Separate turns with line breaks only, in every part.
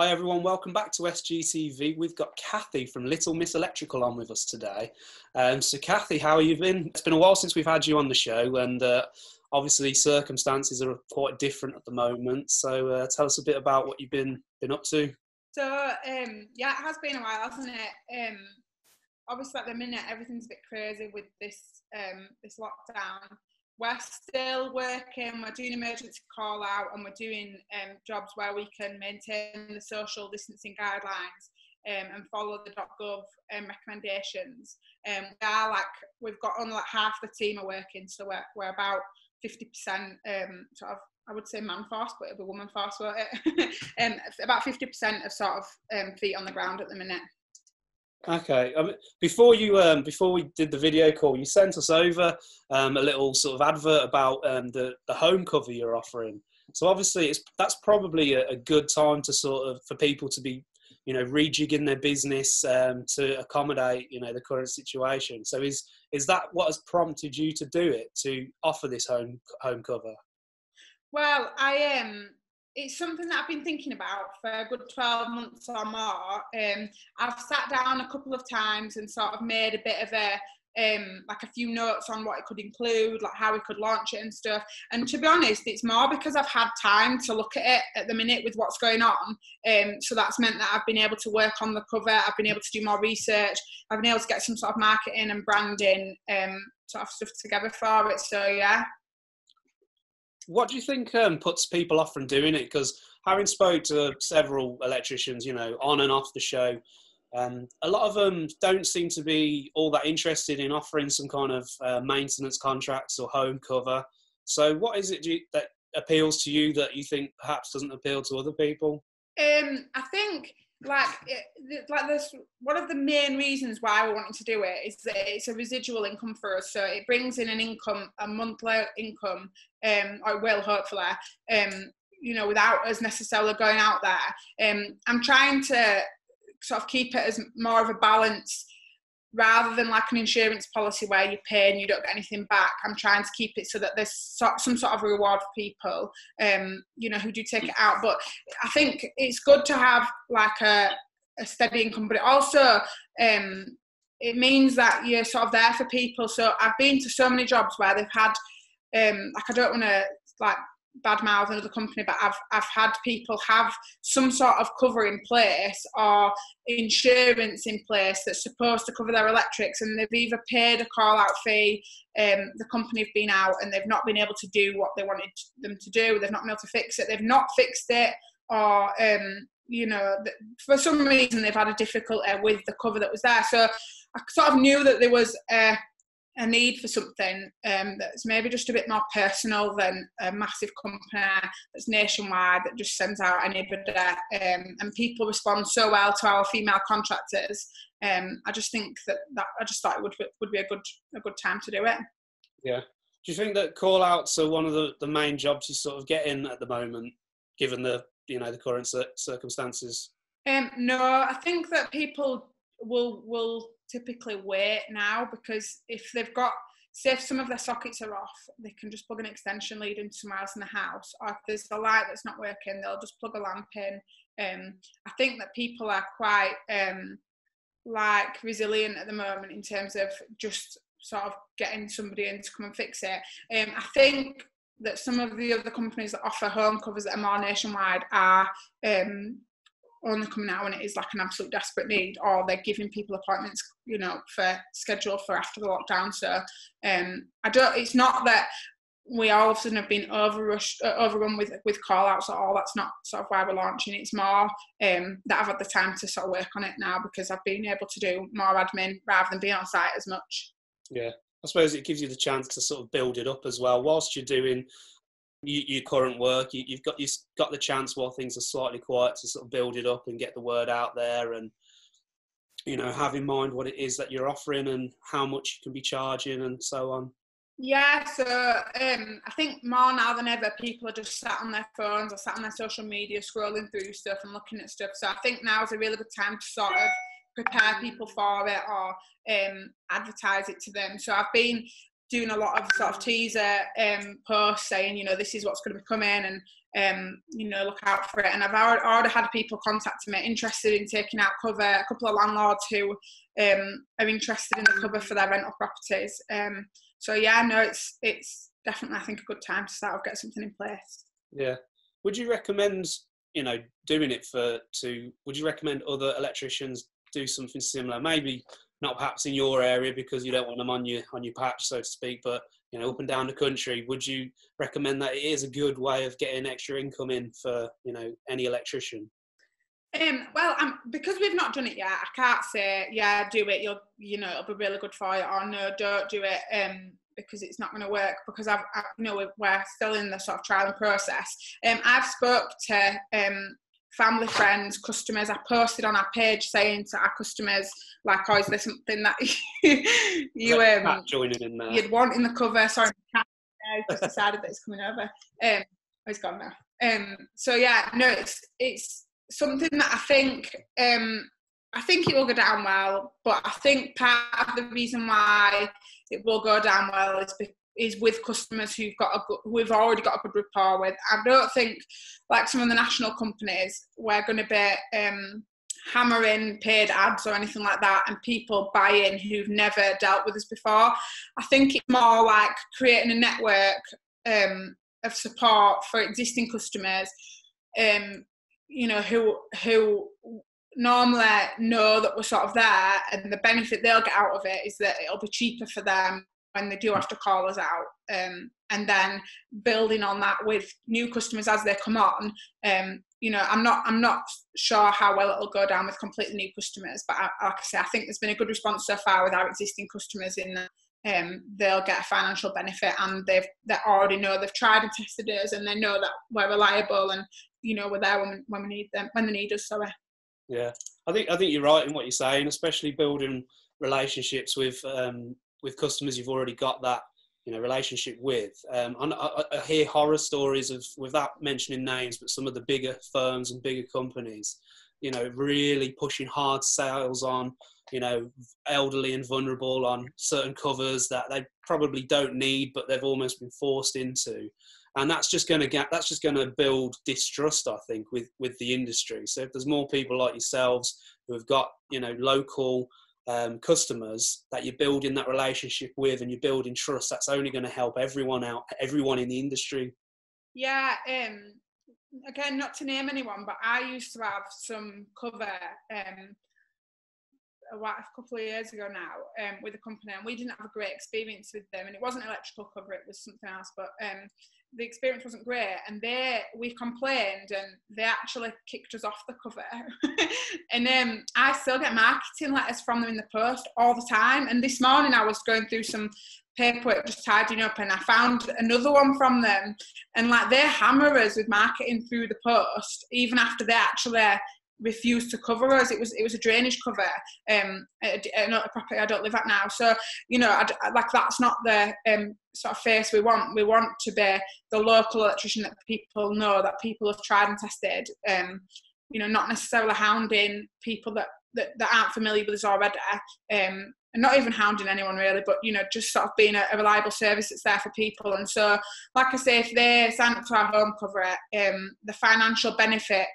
Hi everyone, welcome back to SGTV. We've got Cathy from Little Miss Electrical on with us today. So Cathy, how have you been? It's been a while since we've had you on the show, and obviously circumstances are quite different at the moment. So tell us a bit about what you've been up to.
So yeah, it has been a while, hasn't it? Obviously at the minute everything's a bit crazy with this this lockdown. We're still working, we're doing emergency call out, and we're doing jobs where we can maintain the social distancing guidelines and follow the .gov recommendations. We've got only like half the team are working, so we're about 50% sort of, I would say man force, but it'll be woman force, won't it? About 50% of sort of feet on the ground at the minute.
Okay. Before we did the video call, you sent us over a little sort of advert about the home cover you're offering. So obviously, that's probably a good time to sort of for people to be, rejigging their business to accommodate, the current situation. So is that what has prompted you to do it, to offer this home cover?
Well, it's something that I've been thinking about for a good 12 months or more. I've sat down a couple of times and sort of made a bit of a few notes on what it could include, like how we could launch it and stuff. And to be honest, it's more because I've had time to look at it at the minute with what's going on. So that's meant that I've been able to work on the cover. I've been able to do more research. I've been able to get some sort of marketing and branding sort of stuff together for it. So yeah.
What do you think puts people off from doing it? Because having spoke to several electricians, on and off the show, a lot of them don't seem to be all that interested in offering some kind of maintenance contracts or home cover. So what is it that appeals to you that you think perhaps doesn't appeal to other people?
I think there's one of the main reasons why we're wanting to do it is that it's a residual income for us, so it brings in an income, a monthly income, or it will hopefully, without us necessarily going out there. I'm trying to sort of keep it as more of a balance rather than like an insurance policy where you pay and you don't get anything back. I'm trying to keep it so that there's some sort of reward for people, who do take it out. But I think it's good to have like a steady income, but it also, it means that you're sort of there for people. So I've been to so many jobs where they've had, I don't want to badmouth another company, but I've had people have some sort of cover in place or insurance in place that's supposed to cover their electrics, and they've either paid a call out fee, the company have been out and they've not been able to do what they wanted them to do, they've not been able to fix it, they've not fixed it, or for some reason they've had a difficulty with the cover that was there. So I sort of knew that there was a need for something that's maybe just a bit more personal than a massive company that's nationwide that just sends out anybody, and people respond so well to our female contractors. I just think that I just thought it would be a good time to do it.
Yeah. Do you think that call outs are one of the main jobs you sort of get in at the moment, given the the current circumstances?
No, I think that people will typically wait now, because if they've got, say if some of their sockets are off, they can just plug an extension lead into somewhere else in the house, or if there's a light that's not working, they'll just plug a lamp in. I think that people are quite resilient at the moment in terms of just sort of getting somebody in to come and fix it. I think that some of the other companies that offer home covers that are more nationwide are only coming out when it is like an absolute desperate need, or they're giving people appointments, for schedule for after the lockdown. So it's not that we all of a sudden have been overrun with call outs at all. That's not sort of why we're launching. It's more that I've had the time to sort of work on it now, because I've been able to do more admin rather than being on site as much.
Yeah, I suppose it gives you the chance to sort of build it up as well whilst you're doing your current work. You've got the chance while things are slightly quiet to sort of build it up and get the word out there, and have in mind what it is that you're offering and how much you can be charging and so on.
Yeah, so I think more now than ever, people are just sat on their phones or sat on their social media scrolling through stuff and looking at stuff. So I think now is a really good time to sort of prepare people for it or advertise it to them. So I've been doing a lot of sort of teaser posts saying, you know, this is what's going to be coming, and you know, look out for it. And I've already had people contact me interested in taking out cover. A couple of landlords who are interested in the cover for their rental properties. So yeah, no, it's definitely, I think, a good time to start get something in place.
Yeah. Would you recommend, you know, doing it would you recommend other electricians do something similar? Maybe not perhaps in your area because you don't want them on your patch, so to speak, but, you know, up and down the country, would you recommend that it is a good way of getting extra income in for, you know, any electrician?
Well, because we've not done it yet, I can't say, yeah, do it, you know, it'll be really good for you, or no, don't do it, because it's not going to work, because you know, we're still in the sort of trial and process. I've spoke to family, friends, customers. I posted on our page saying to our customers, like, oh, is there something that
joining in there,
you'd want in the cover? Sorry, my cat just decided that it's coming over. He's gone now. So yeah, no, it's something that I think it will go down well, but I think part of the reason why it will go down well is with customers who've already got a good rapport with. I don't think, like some of the national companies, we're going to be hammering paid ads or anything like that, and people buy in who've never dealt with us before. I think it's more like creating a network of support for existing customers, you know, who normally know that we're sort of there, and the benefit they'll get out of it is that it'll be cheaper for them when they do have to call us out, and then building on that with new customers as they come on. You know, I'm not sure how well it'll go down with completely new customers, but like I say, I think there's been a good response so far with our existing customers in that they'll get a financial benefit, and they already know they've tried and tested us, and they know that we're reliable, and you know, we're there when we need them, when they need us. Sorry.
Yeah, I think you're right in what you're saying, especially building relationships with customers you've already got that, you know, relationship with. I hear horror stories of, without mentioning names, but some of the bigger firms and bigger companies, you know, really pushing hard sales on, you know, elderly and vulnerable on certain covers that they probably don't need, but they've almost been forced into. And that's just going to build distrust, I think, with the industry. So if there's more people like yourselves who have got, you know, local customers that you're building that relationship with, and you're building trust, that's only going to help everyone out, everyone in the industry.
Yeah. Again, not to name anyone, but I used to have some cover a couple of years ago now with a company, and we didn't have a great experience with them, and it wasn't electrical cover, it was something else, but the experience wasn't great, and we complained, and they actually kicked us off the cover. And I still get marketing letters from them in the post all the time, and this morning I was going through some paperwork just tidying up, and I found another one from them, and like, they hammer us with marketing through the post even after they actually refused to cover us. It was a drainage cover, not a property I don't live at now. So, you know, like, that's not the sort of face we want. We want to be the local electrician that people know, that people have tried and tested. You know, not necessarily hounding people that aren't familiar with us already, and not even hounding anyone really, but, you know, just sort of being a reliable service that's there for people. And so, like I say, if they sign up to our home cover, the financial benefit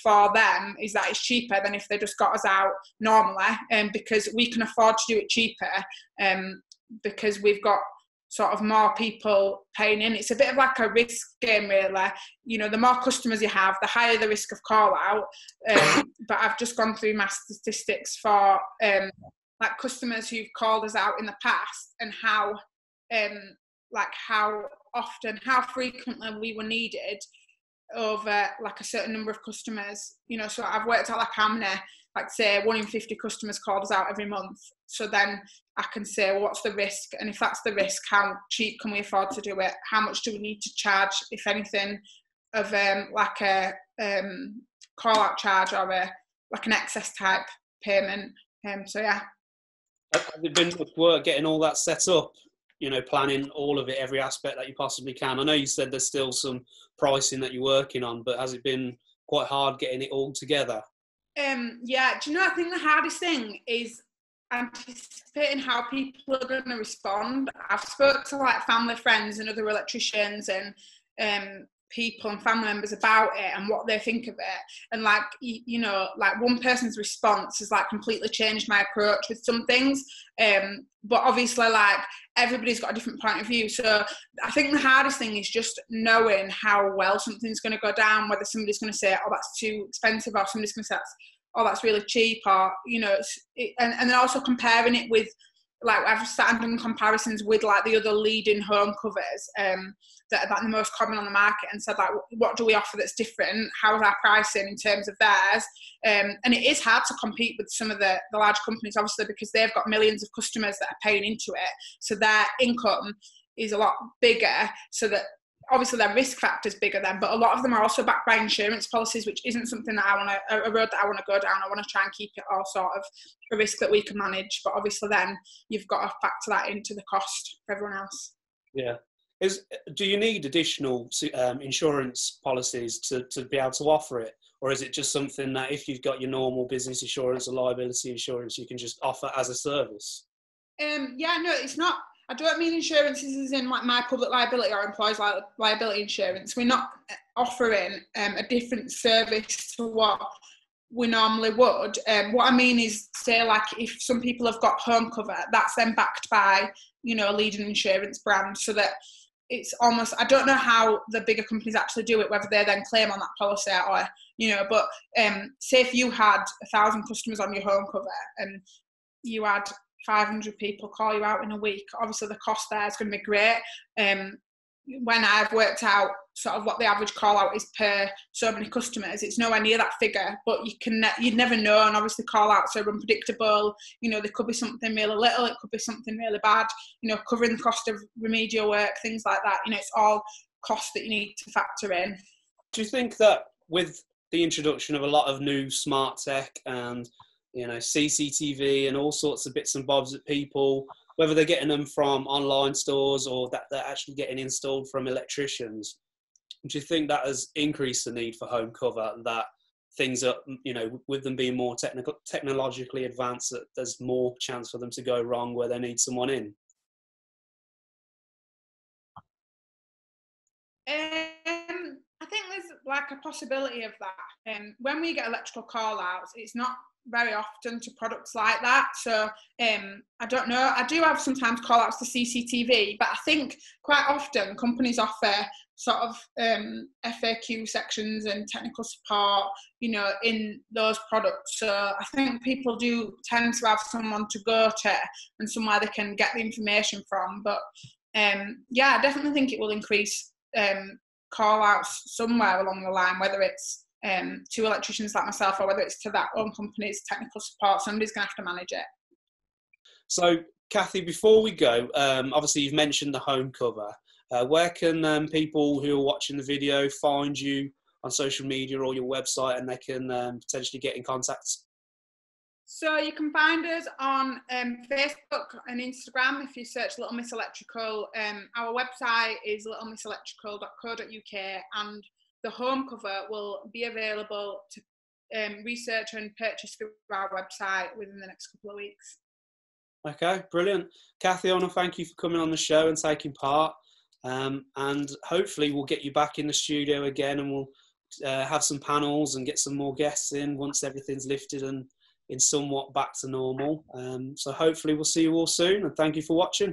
for them is that it's cheaper than if they just got us out normally, because we can afford to do it cheaper, because we've got sort of more people paying in. It's a bit of like a risk game, really. You know, the more customers you have, the higher the risk of call out. But I've just gone through my statistics for like customers who've called us out in the past, and how often, how frequently we were needed over like a certain number of customers. You know, so I've worked out like how many, like say 1 in 50 customers called us out every month. So then I can say, well, what's the risk? And if that's the risk, how cheap can we afford to do it? How much do we need to charge, if anything, of like a call out charge, or like an excess type payment? So yeah.
Has it been much work getting all that set up? You know, planning all of it, every aspect that you possibly can. I know you said there's still some pricing that you're working on, but has it been quite hard getting it all together?
Yeah, do you know, I think the hardest thing is anticipating how people are going to respond. I've spoke to like family, friends and other electricians and people and family members about it and what they think of it, and like you know, like one person's response has like completely changed my approach with some things, but obviously like everybody's got a different point of view. So I think the hardest thing is just knowing how well something's going to go down, whether somebody's going to say, oh, that's too expensive, or somebody's going to say, that's really cheap, or you know, and then also comparing it with, like I've started doing comparisons with like the other leading home covers that are like the most common on the market, and said like, what do we offer that's different? How is our pricing in terms of theirs? And it is hard to compete with some of the large companies, obviously, because they've got millions of customers that are paying into it, so their income is a lot bigger, so that obviously their risk factor is bigger then, but a lot of them are also backed by insurance policies, which isn't something that a road that I want to go down. I want to try and keep it all sort of a risk that we can manage, but obviously then you've got to factor that into the cost for everyone else.
Yeah. Do you need additional insurance policies to be able to offer it? Or is it just something that if you've got your normal business insurance or liability insurance, you can just offer as a service?
Yeah, no, it's not. I don't mean insurances as in like my public liability or employees liability insurance. We're not offering a different service to what we normally would. What I mean is, say like if some people have got home cover, that's then backed by, you know, a leading insurance brand, so that it's almost, I don't know how the bigger companies actually do it, whether they then claim on that policy or, you know, but say if you had 1,000 customers on your home cover and you had 500 people call you out in a week, obviously the cost there is going to be great. When I've worked out sort of what the average call out is per so many customers, it's nowhere near that figure, but you'd never know, and obviously call outs are unpredictable. You know, there could be something really little, it could be something really bad, you know, covering the cost of remedial work, things like that. You know, it's all costs that you need to factor in.
Do you think that with the introduction of a lot of new smart tech and, you know, CCTV and all sorts of bits and bobs that people, whether they're getting them from online stores or that they're actually getting installed from electricians, do you think that has increased the need for home cover, that things are, you know, with them being more technologically advanced, that there's more chance for them to go wrong where they need someone in?
I think there's like a possibility of that. When we get electrical call outs, it's not very often to products like that, so I don't know. I do have sometimes call outs to CCTV, but I think quite often companies offer sort of FAQ sections and technical support, you know, in those products. So I think people do tend to have someone to go to and somewhere they can get the information from. But yeah, I definitely think it will increase call outs somewhere along the line, whether it's to electricians like myself or whether it's to that own company's technical support. Somebody's going to have to manage it.
So, Cathy, before we go, obviously you've mentioned the home cover. Where can people who are watching the video find you on social media or your website, and they can potentially get in contact?
So you can find us on Facebook and Instagram if you search Little Miss Electrical. Our website is littlemisselectrical.co.uk, and the home cover will be available to research and purchase through our website within the next couple of weeks. Okay,
brilliant. Cathy, I want to thank you for coming on the show and taking part. And hopefully we'll get you back in the studio again, and we'll have some panels and get some more guests in once everything's lifted and in somewhat back to normal. So hopefully we'll see you all soon, and thank you for watching.